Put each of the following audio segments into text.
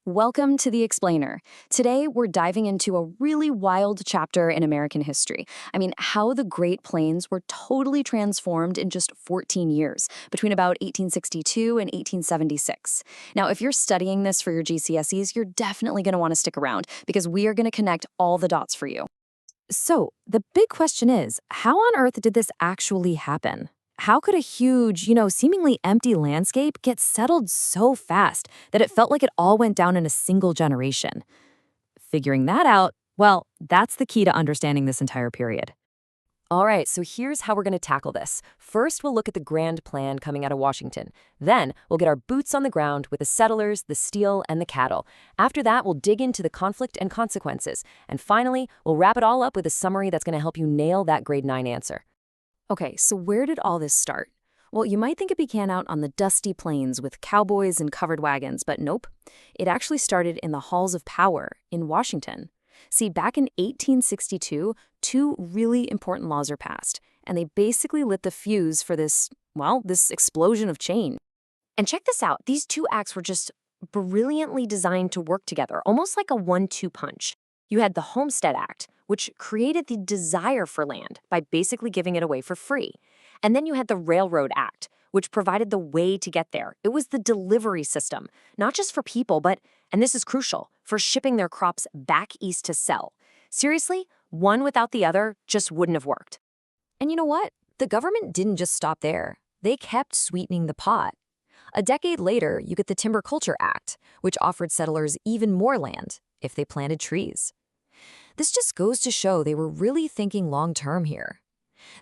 Welcome to The Explainer. Today, we're diving into a really wild chapter in American history. How the Great Plains were totally transformed in just 14 years, between about 1862 and 1876. Now, if you're studying this for your GCSEs, you're definitely going to want to stick around because we are going to connect all the dots for you. So, the big question is, how on earth did this actually happen? How could a huge, seemingly empty landscape get settled so fast that it felt like it all went down in a single generation? Figuring that out, well, that's the key to understanding this entire period. All right, so here's how we're going to tackle this. First, we'll look at the grand plan coming out of Washington. Then, we'll get our boots on the ground with the settlers, the steel, and the cattle. After that, we'll dig into the conflict and consequences. And finally, we'll wrap it all up with a summary that's going to help you nail that grade 9 answer. Okay, so where did all this start? Well, you might think it began out on the dusty plains with cowboys and covered wagons, but nope. It actually started in the halls of power in Washington. See, back in 1862, two really important laws are passed, and they basically lit the fuse for this explosion of change. And check this out. These two acts were just brilliantly designed to work together, almost like a 1-2 punch. You had the Homestead Act, which created the desire for land by basically giving it away for free. And then you had the Railroad Act, which provided the way to get there. It was the delivery system, not just for people, but, and this is crucial, for shipping their crops back east to sell. Seriously, one without the other just wouldn't have worked. And you know what? The government didn't just stop there. They kept sweetening the pot. A decade later, you get the Timber Culture Act, which offered settlers even more land if they planted trees. This just goes to show they were really thinking long-term here.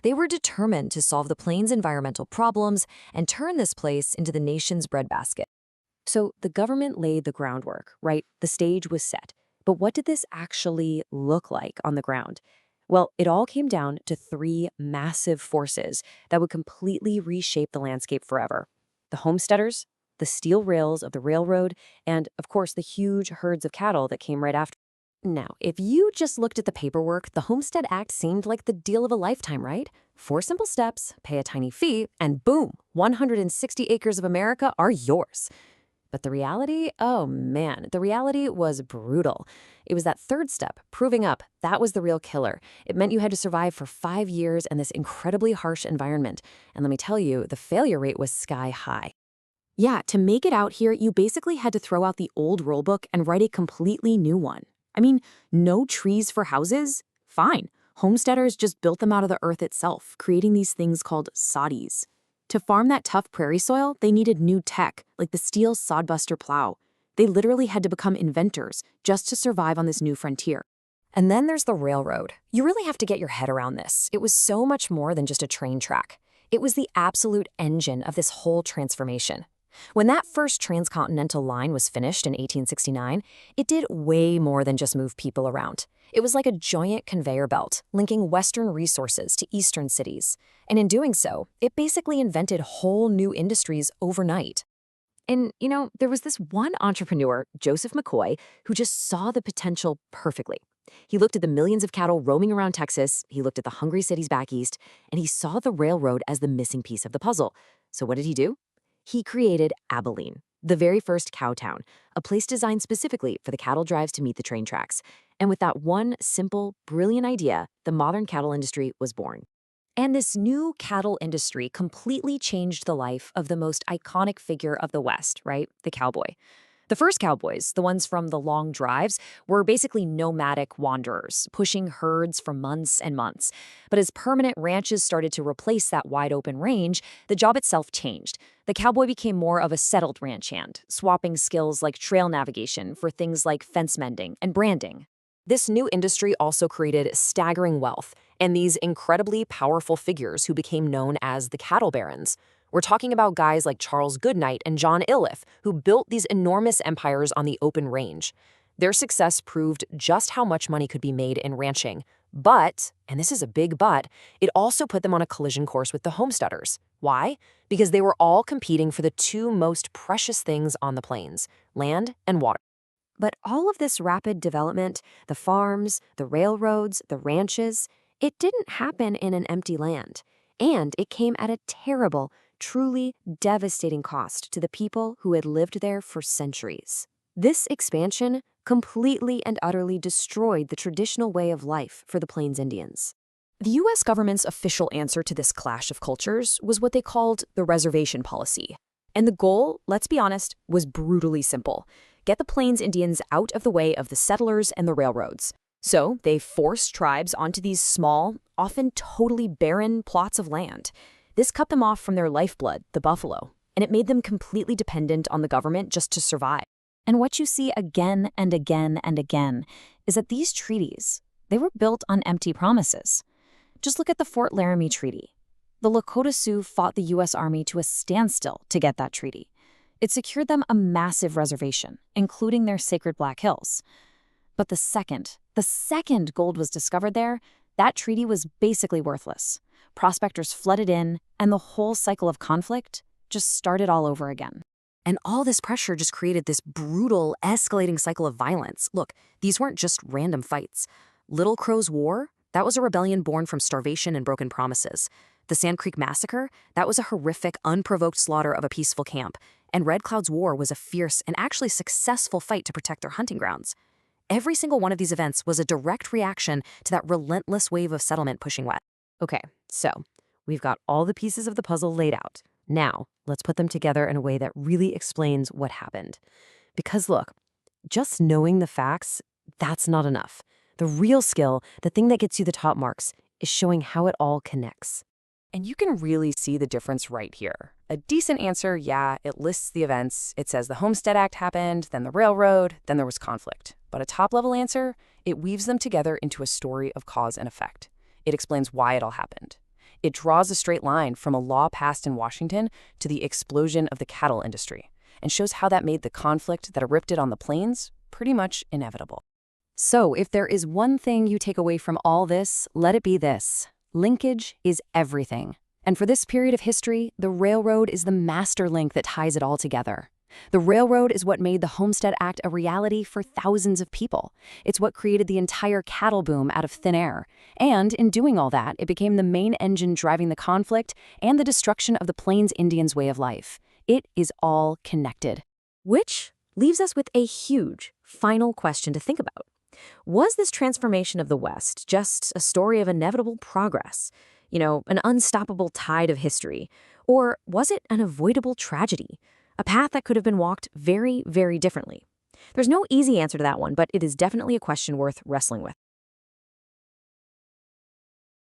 They were determined to solve the plains' environmental problems and turn this place into the nation's breadbasket. So the government laid the groundwork, right? The stage was set. But what did this actually look like on the ground? Well, it all came down to three massive forces that would completely reshape the landscape forever. The homesteaders, the steel rails of the railroad, and, of course, the huge herds of cattle that came right after. Now, if you just looked at the paperwork, the Homestead Act seemed like the deal of a lifetime, right? 4 simple steps, pay a tiny fee, and boom, 160 acres of America are yours. But the reality, oh man, the reality was brutal. It was that third step, proving up, that was the real killer. It meant you had to survive for 5 years in this incredibly harsh environment. And let me tell you, the failure rate was sky high. Yeah, to make it out here, you basically had to throw out the old rulebook and write a completely new one. No trees for houses? Fine. Homesteaders just built them out of the earth itself, creating these things called soddies. To farm that tough prairie soil, they needed new tech, like the steel sodbuster plow. They literally had to become inventors just to survive on this new frontier. And then there's the railroad. You really have to get your head around this. It was so much more than just a train track. It was the absolute engine of this whole transformation. When that first transcontinental line was finished in 1869, it did way more than just move people around. It was like a giant conveyor belt, linking Western resources to Eastern cities. And in doing so, it basically invented whole new industries overnight. And, there was this one entrepreneur, Joseph McCoy, who just saw the potential perfectly. He looked at the millions of cattle roaming around Texas, he looked at the hungry cities back east, and he saw the railroad as the missing piece of the puzzle. So what did he do? He created Abilene, the very first cow town, a place designed specifically for the cattle drives to meet the train tracks. And with that one simple, brilliant idea, the modern cattle industry was born. And this new cattle industry completely changed the life of the most iconic figure of the West, right? The cowboy. The first cowboys, the ones from the long drives, were basically nomadic wanderers, pushing herds for months and months. But as permanent ranches started to replace that wide-open range, the job itself changed. The cowboy became more of a settled ranch hand, swapping skills like trail navigation for things like fence mending and branding. This new industry also created staggering wealth and these incredibly powerful figures who became known as the cattle barons. We're talking about guys like Charles Goodnight and John Iliffe, who built these enormous empires on the open range. Their success proved just how much money could be made in ranching. But, and this is a big but, it also put them on a collision course with the homesteaders. Why? Because they were all competing for the two most precious things on the plains, land and water. But all of this rapid development, the farms, the railroads, the ranches, it didn't happen in an empty land. And it came at a terrible, truly devastating cost to the people who had lived there for centuries. This expansion completely and utterly destroyed the traditional way of life for the Plains Indians. The U.S. government's official answer to this clash of cultures was what they called the reservation policy. And the goal, let's be honest, was brutally simple: get the Plains Indians out of the way of the settlers and the railroads. So they forced tribes onto these small, often totally barren plots of land. This cut them off from their lifeblood, the buffalo, and it made them completely dependent on the government just to survive. And what you see again and again and again is that these treaties, they were built on empty promises. Just look at the Fort Laramie Treaty. The Lakota Sioux fought the U.S. Army to a standstill to get that treaty. It secured them a massive reservation, including their sacred Black Hills. But the second gold was discovered there, that treaty was basically worthless. Prospectors flooded in, and the whole cycle of conflict just started all over again. And all this pressure just created this brutal, escalating cycle of violence. Look, these weren't just random fights. Little Crow's War, that was a rebellion born from starvation and broken promises. The Sand Creek Massacre, that was a horrific, unprovoked slaughter of a peaceful camp. And Red Cloud's War was a fierce and actually successful fight to protect their hunting grounds. Every single one of these events was a direct reaction to that relentless wave of settlement pushing west. Okay, so we've got all the pieces of the puzzle laid out. Now, let's put them together in a way that really explains what happened. Because look, just knowing the facts, that's not enough. The real skill, the thing that gets you the top marks, is showing how it all connects. And you can really see the difference right here. A decent answer, yeah, it lists the events. It says the Homestead Act happened, then the railroad, then there was conflict. But a top-level answer, it weaves them together into a story of cause and effect. It explains why it all happened. It draws a straight line from a law passed in Washington to the explosion of the cattle industry, and shows how that made the conflict that erupted on the plains pretty much inevitable. So if there is one thing you take away from all this, let it be this: linkage is everything. And for this period of history, the railroad is the master link that ties it all together. The railroad is what made the Homestead Act a reality for thousands of people. It's what created the entire cattle boom out of thin air. And in doing all that, it became the main engine driving the conflict and the destruction of the Plains Indians' way of life. It is all connected. Which leaves us with a huge final question to think about. Was this transformation of the West just a story of inevitable progress? An unstoppable tide of history? Or was it an avoidable tragedy? A path that could have been walked very, very differently? There's no easy answer to that one, but it is definitely a question worth wrestling with.